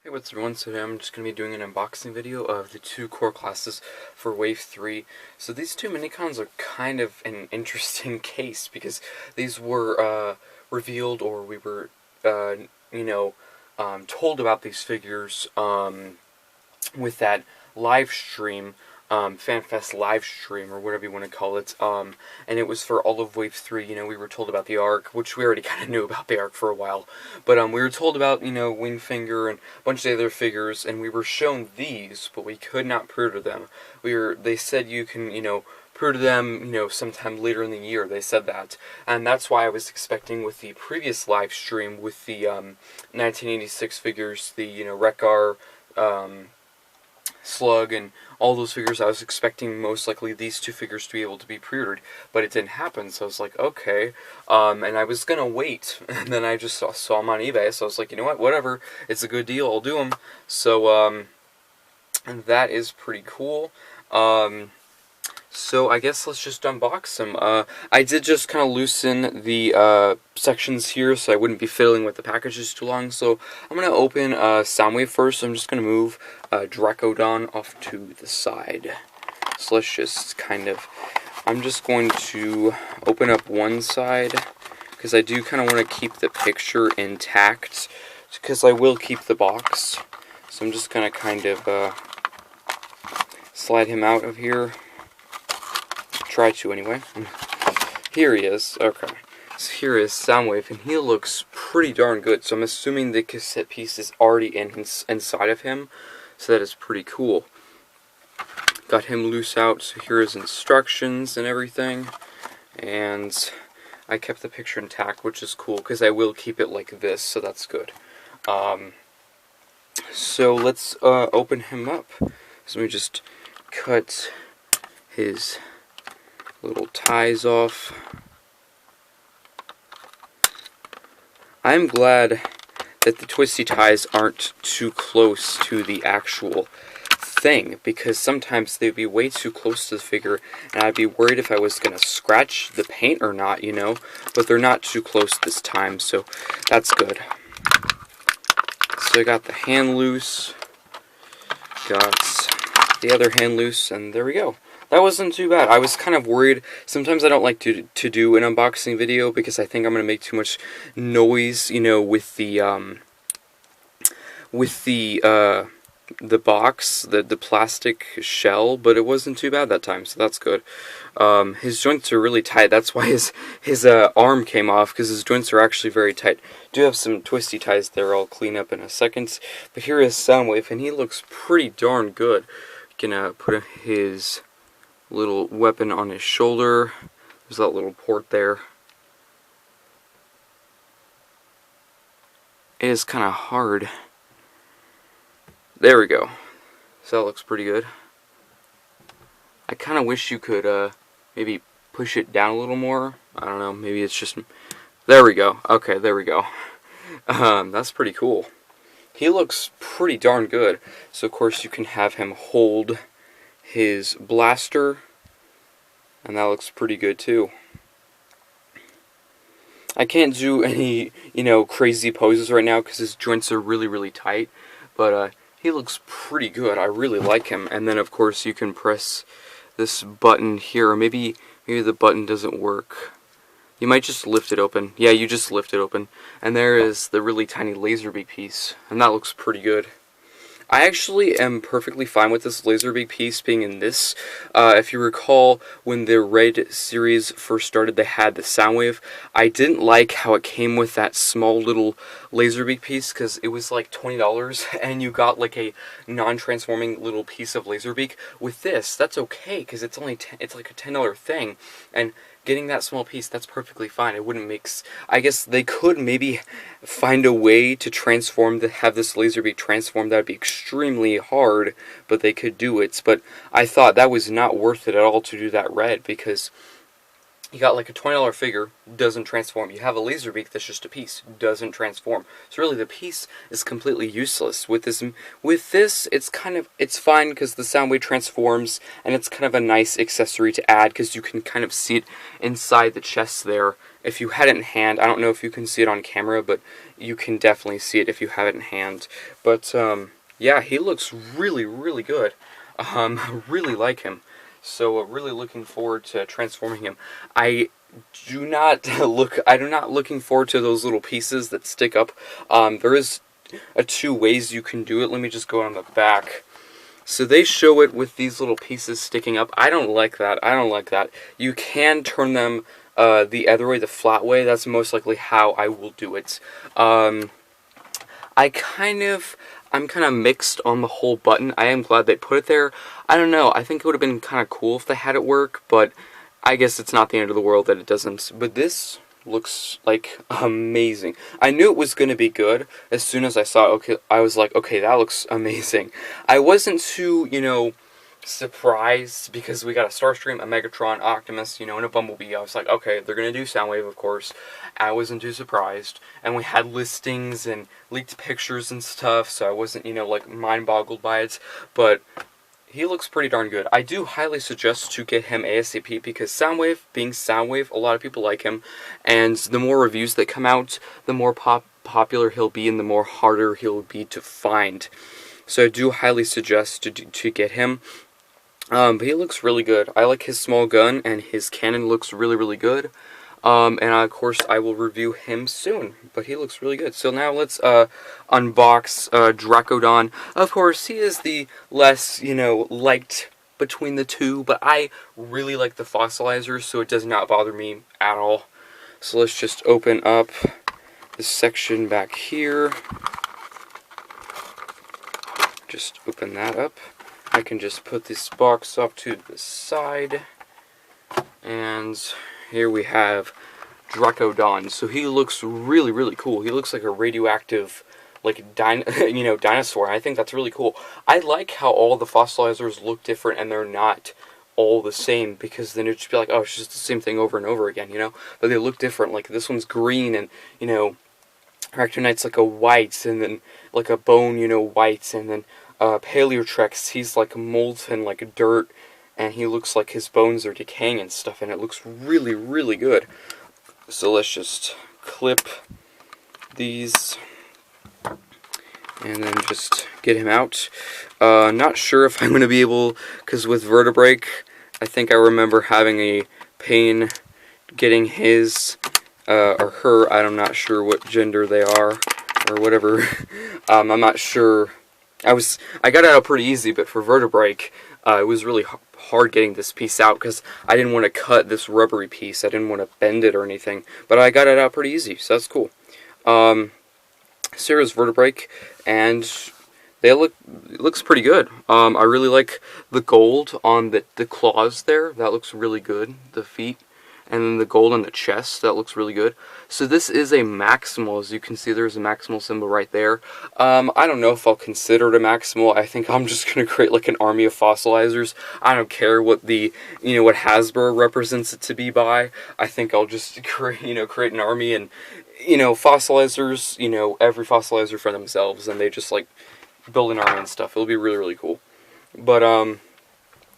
Hey, what's everyone? So today I'm just going to be doing an unboxing video of the two core classes for Wave 3. So these two minicons are kind of an interesting case because these were revealed, or we were, told about these figures with that live stream, FanFest live stream, or whatever you want to call it, and it was for all of Wave 3. We were told about the Arc, which we already kind of knew about the Arc for a while, but we were told about, Wingfinger and a bunch of other figures, and we were shown these, but we could not pre-order them. They said you can, pre-order them, sometime later in the year. They said that, and that's why I was expecting with the previous live stream with the 1986 figures, the Wreck-Ar, Slug, and all those figures. I was expecting most likely these two figures to be able to be pre-ordered, but it didn't happen, so I was like, okay, and I was gonna wait, and then I just saw them on eBay, so I was like, you know what, whatever, it's a good deal, I'll do them. So, and that is pretty cool. So I guess let's just unbox them. I did just kind of loosen the sections here so I wouldn't be fiddling with the packages too long. So I'm going to open Soundwave first. I'm just going to move Dracodon off to the side. So let's just I'm just going to open up one side because I do kind of want to keep the picture intact because I will keep the box. So I'm just going to slide him out of here. Try to anyway. Here he is. Okay. So here is Soundwave, and he looks pretty darn good. So I'm assuming the cassette piece is already inside of him. So that is pretty cool. Got him loose out. So here is instructions and everything. And I kept the picture intact, which is cool because I will keep it like this. So that's good. So let's open him up. So let me just cut his little ties off. I'm glad that the twisty ties aren't too close to the actual thing, because sometimes they'd be way too close to the figure and I'd be worried if I was gonna scratch the paint or not, but they're not too close this time, so that's good. So I got the hand loose, got the other hand loose, and there we go. That wasn't too bad. I was kind of worried. Sometimes I don't like to do an unboxing video because I think I'm going to make too much noise, with the box, the plastic shell, but it wasn't too bad that time, so that's good. His joints are really tight. That's why his arm came off, because his joints are actually very tight. Do have some twisty ties there I'll clean up in a second. But here is Soundwave, and he looks pretty darn good. Gonna put his little weapon on his shoulder. There's that little port there. It is kind of hard. There we go. So that looks pretty good. I kind of wish you could maybe push it down a little more. I don't know, maybe it's just... There we go. Okay, there we go. That's pretty cool. He looks pretty darn good. So of course you can have him hold his blaster, and that looks pretty good too. I can't do any, crazy poses right now because his joints are really, really tight, but he looks pretty good. I really like him. And then of course you can press this button here, or maybe the button doesn't work. You might just lift it open. Yeah, you just lift it open, and there is the really tiny Laserbeak piece, and that looks pretty good. I actually am perfectly fine with this Laserbeak piece being in this. If you recall, when the Red series first started, they had the Soundwave. I didn't like how it came with that small little Laserbeak piece, because it was like $20, and you got like a non-transforming little piece of Laserbeak. With this, that's okay, because it's only it's like a $10 thing, and getting that small piece, that's perfectly fine. It wouldn't make... I guess they could maybe find a way to have this Laserbeak transform. That would be extremely hard, but they could do it. But I thought that was not worth it at all to do that red, because, You got like a $20 figure, doesn't transform. You have a Laserbeak that's just a piece, doesn't transform. So really, the piece is completely useless. With this, it's fine because the Soundwave transforms, and it's kind of a nice accessory to add because you can kind of see it inside the chest there. If you had it in hand, I don't know if you can see it on camera, but you can definitely see it if you have it in hand. But yeah, he looks really, really good. I really like him. So really looking forward to transforming him. I do not looking forward to those little pieces that stick up. There is two ways you can do it. Let me just go on the back. So they show it with these little pieces sticking up. I don't like that. I don't like that. You can turn them the other way, the flat way. That's most likely how I will do it. I'm kind of mixed on the whole button. I am glad they put it there. I don't know. I think it would have been kind of cool if they had it work, but I guess it's not the end of the world that it doesn't. But this looks like amazing. I knew it was going to be good as soon as I saw it. Okay, I was like, okay, that looks amazing. I wasn't too, surprised because we got a Starscream, a Megatron, Optimus, and a Bumblebee. I was like, okay, they're going to do Soundwave, of course. I wasn't too surprised. And we had listings and leaked pictures and stuff, so I wasn't, like, mind-boggled by it. But he looks pretty darn good. I do highly suggest to get him ASAP because Soundwave, being Soundwave, a lot of people like him. And the more reviews that come out, the more popular he'll be and the more harder he'll be to find. So I do highly suggest to get him. But he looks really good. I like his small gun, and his cannon looks really, really good. And of course, I will review him soon. But he looks really good. So now let's unbox Dracodon. Of course, he is the less, liked between the two. But I really like the fossilizer, so it does not bother me at all. So let's just open up this section back here. Just open that up. I can just put this box off to the side, and here we have Dracodon. So he looks really, really cool. He looks like a radioactive, like dinosaur. I think that's really cool. I like how all the fossilizers look different and they're not all the same, because then it'd just be like, oh, it's just the same thing over and over again, But they look different. Like this one's green, and Arachnite's like a white, and then like a bone, white, and then Paleotrex, he's like molten like dirt, and he looks like his bones are decaying and stuff, and it looks really, really good. So let's just clip these, and then just get him out. Not sure if I'm going to be able, because with Vertebrake, I think I remember having a pain getting his, or her, I'm not sure what gender they are, or whatever. I'm not sure. I got it out pretty easy, but for Vertebrake, it was really hard getting this piece out because I didn't want to cut this rubbery piece. I didn't want to bend it or anything, but I got it out pretty easy, so that's cool. Here's Vertebrake, and it looks pretty good. I really like the gold on the claws there. That looks really good. The feet. And then the gold on the chest, that looks really good. So this is a Maximal. As you can see, there's a Maximal symbol right there. I don't know if I'll consider it a Maximal. I think I'm just going to create like an army of fossilizers. I don't care what what Hasbro represents it to be by. I think I'll just create an army, and, fossilizers, every fossilizer for themselves, and they just, like, build an army and stuff. It'll be really, really cool. But,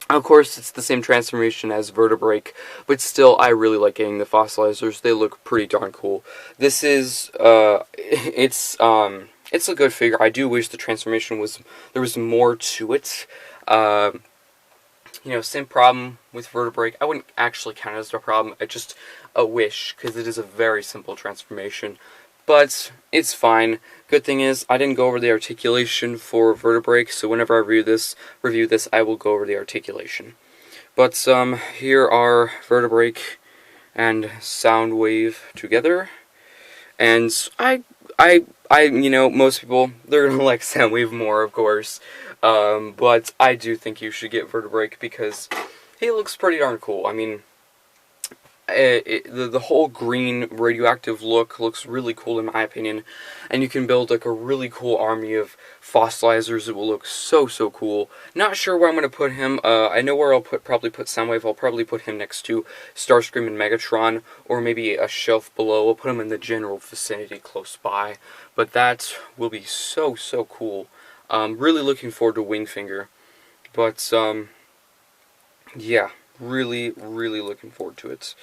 of course, it's the same transformation as Vertebrake, but still, I really like getting the fossilizers. They look pretty darn cool. This is, it's a good figure. I do wish the transformation there was more to it. Same problem with Vertebrake. I wouldn't actually count it as a problem. It's just a wish, because it is a very simple transformation. But it's fine. Good thing is, I didn't go over the articulation for Vertebrake, so whenever I review this, I will go over the articulation. But here are Vertebrake and Soundwave together, and most people, they're gonna like Soundwave more, of course. But I do think you should get Vertebrake because he looks pretty darn cool. I mean, the whole green radioactive look looks really cool in my opinion, and you can build like a really cool army of fossilizers. It will look so cool. Not sure where I'm gonna put him. I know where I'll probably put Soundwave. I'll probably put him next to Starscream and Megatron, or maybe a shelf below. I'll put him in the general vicinity close by. But that will be so cool. Really looking forward to Wingfinger. But yeah, really looking forward to it.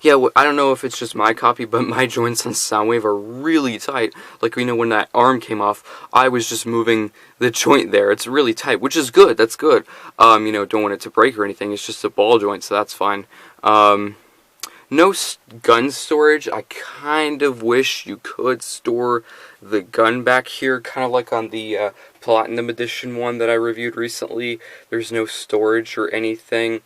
Yeah, I don't know if it's just my copy, but my joints on Soundwave are really tight. Like, you know, when that arm came off, I was just moving the joint there. It's really tight, which is good. That's good. You know, don't want it to break or anything. It's just a ball joint, so that's fine. No gun storage. I kind of wish you could store the gun back here, kind of like on the Platinum Edition one that I reviewed recently. There's no storage or anything.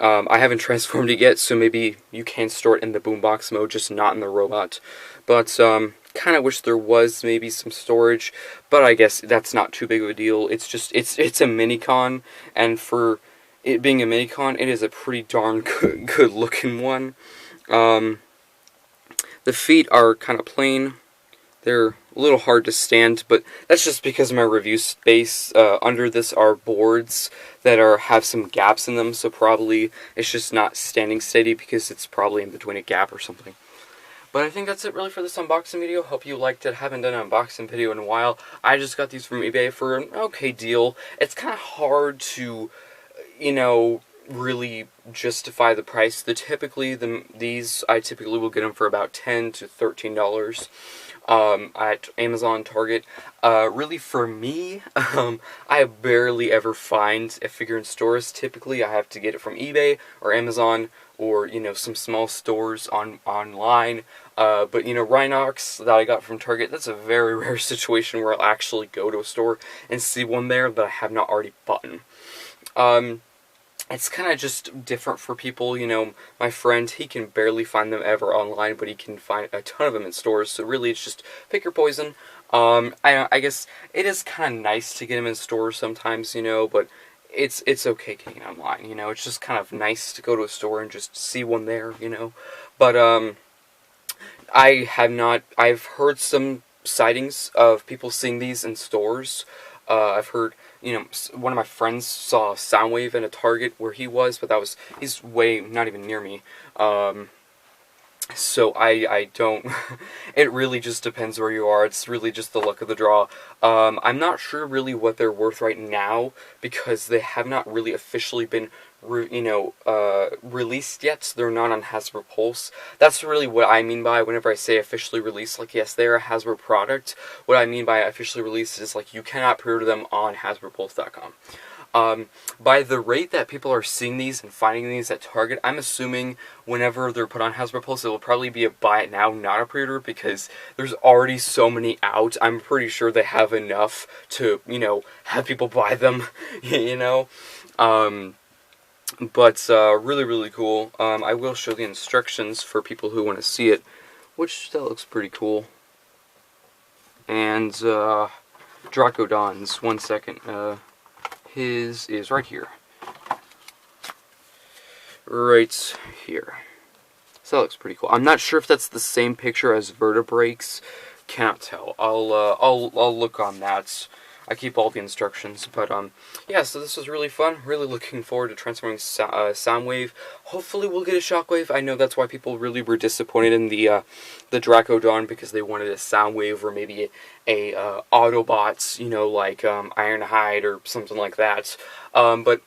I haven't transformed it yet, so maybe you can store it in the boombox mode, just not in the robot. But kind of wish there was maybe some storage, but I guess that's not too big of a deal. It's just it's a Minicon, and for it being a Minicon, it is a pretty darn good looking one. The feet are kind of plain. They're a little hard to stand, but that's just because of my review space. Under this are boards that have some gaps in them, so probably it's just not standing steady because it's probably in between a gap or something. But I think that's it really for this unboxing video. Hope you liked it. Haven't done an unboxing video in a while. I just got these from eBay for an okay deal. It's kind of hard to, you know, really justify the price. These I typically will get them for about $10 to $13 at Amazon, Target. Really for me, I barely ever find a figure in stores. Typically I have to get it from eBay or Amazon, or, you know, some small stores online. But, you know, Rhinox that I got from Target, that's a very rare situation where I'll actually go to a store and see one there that I have not already bought. It's kind of just different for people. You know, my friend, he can barely find them ever online, but he can find a ton of them in stores, so really it's just pick your poison. I guess it is kind of nice to get them in stores sometimes, you know, but it's okay getting it online, you know. It's just kind of nice to go to a store and just see one there, you know. But I've heard some sightings of people seeing these in stores. I've heard, you know, one of my friends saw Soundwave in a Target where he was, but he's way, not even near me. So I don't, it really just depends where you are. It's really just the luck of the draw. I'm not sure really what they're worth right now, because they have not really officially been released yet. So they're not on Hasbro Pulse. That's really what I mean by whenever I say officially released. Like, yes, they're a Hasbro product. What I mean by officially released is, like, you cannot pre-order them on HasbroPulse.com. By the rate that people are seeing these and finding these at Target, I'm assuming whenever they're put on Hasbro Pulse, it will probably be a buy it now, not a pre-order, because there's already so many out. I'm pretty sure they have enough to, you know, have people buy them, you know. But really cool. I will show the instructions for people who want to see it, which that looks pretty cool. And Dracodon's, one second. His is right here. Right here. So that looks pretty cool. I'm not sure if that's the same picture as Vertebrake's. Cannot tell. I'll look on that. I keep all the instructions, but yeah, so this was really fun. Really looking forward to transforming Soundwave. Hopefully we'll get a Shockwave. I know that's why people really were disappointed in the Dracodon, because they wanted a Soundwave or maybe a Autobots, you know, like Ironhide or something like that. But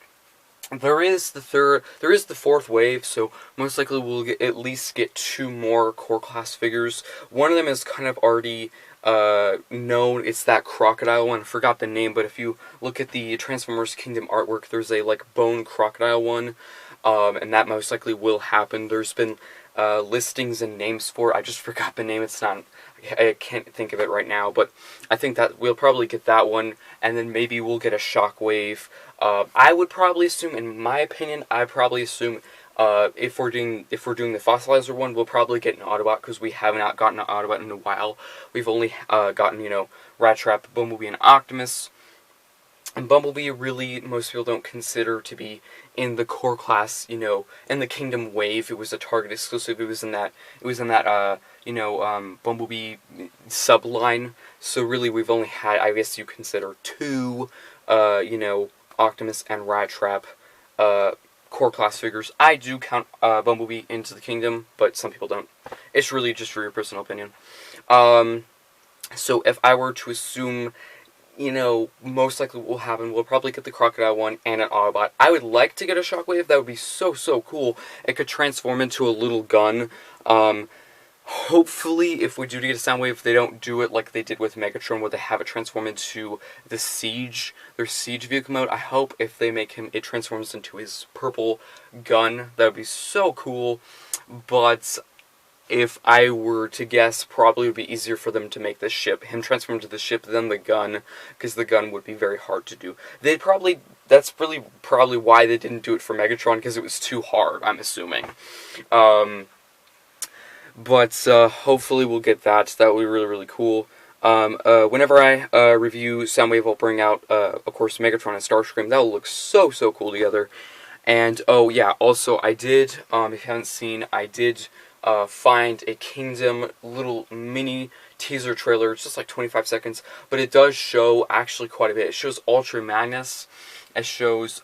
there is the fourth wave, so most likely we'll at least get 2 more core class figures. One of them is kind of already known. It's that crocodile one. I forgot the name, but if you look at the Transformers Kingdom artwork, there's a like bone crocodile one, and that most likely will happen. There's been listings and names for it. I just forgot the name. I can't think of it right now, but I think that we'll probably get that one, and then maybe we'll get a Shockwave. I would probably assume, in my opinion, if we're doing the fossilizer one, we'll probably get an Autobot, because we have not gotten an Autobot in a while. We've only gotten, you know, Rat Trap, Bumblebee, and Optimus. And Bumblebee really, most people don't consider to be in the core class, you know, in the Kingdom Wave. It was a Target exclusive. It was in that, Bumblebee subline. So really, we've only had, I guess you consider, two, Optimus and Rattrap, core class figures. I do count Bumblebee into the Kingdom, but some people don't. It's really just for your personal opinion. So if I were to assume, most likely what will happen, we'll probably get the Crocodile one and an Autobot. I would like to get a Shockwave. That would be so, so cool. It could transform into a little gun. Hopefully, if we do get a Soundwave, they don't do it like they did with Megatron, where they have it transform into the Siege, their Siege vehicle mode. I hope if they make him, it transforms into his purple gun. That would be so cool. But if I were to guess, probably it would be easier for them to make the ship, him transform into the ship, than the gun, because the gun would be very hard to do. That's really probably why they didn't do it for Megatron, because it was too hard, I'm assuming. But hopefully we'll get that. That would be really, really cool. Whenever I review Soundwave, I'll bring out, of course, Megatron and Starscream. That will look so, so cool together. And, oh yeah, also I did, if you haven't seen, I did find a Kingdom little mini teaser trailer. It's just like 25 seconds, but it does show actually quite a bit. It shows Ultra Magnus. It shows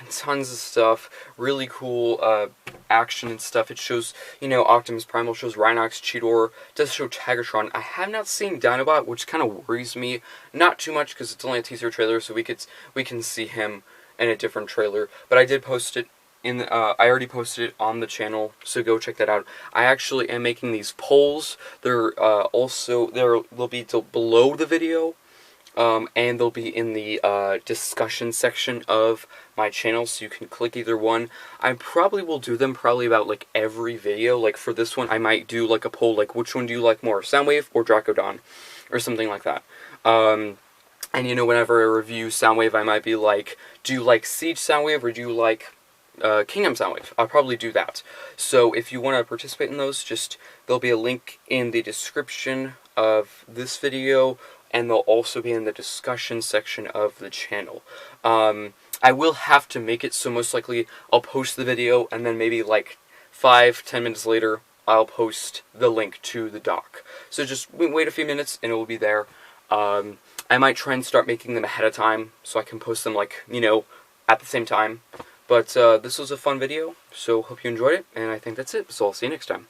tons of stuff, really cool action and stuff. It shows, Optimus Primal, shows Rhinox, Cheetor, it does show Tigatron. I have not seen Dinobot, which kind of worries me. Not too much, because it's only a teaser trailer, so we can see him in a different trailer. But I did post it in I already posted it on the channel, so go check that out. I actually am making these polls. They'll be below the video. And they'll be in the discussion section of my channel, so you can click either one. I probably will do them about like every video. Like for this one, I might do like a poll, like which one do you like more, Soundwave or Dracodon, or something like that. And whenever I review Soundwave, I might be like, do you like Siege Soundwave or do you like Kingdom Soundwave? I'll probably do that. So if you want to participate in those, there'll be a link in the description of this video, and they'll also be in the discussion section of the channel. I will have to make it, so most likely I'll post the video, and then maybe like 5-10 minutes later, I'll post the link to the doc. So just wait a few minutes, and it will be there. I might try and start making them ahead of time, so I can post them at the same time. But this was a fun video, so hope you enjoyed it, and I think that's it, so I'll see you next time.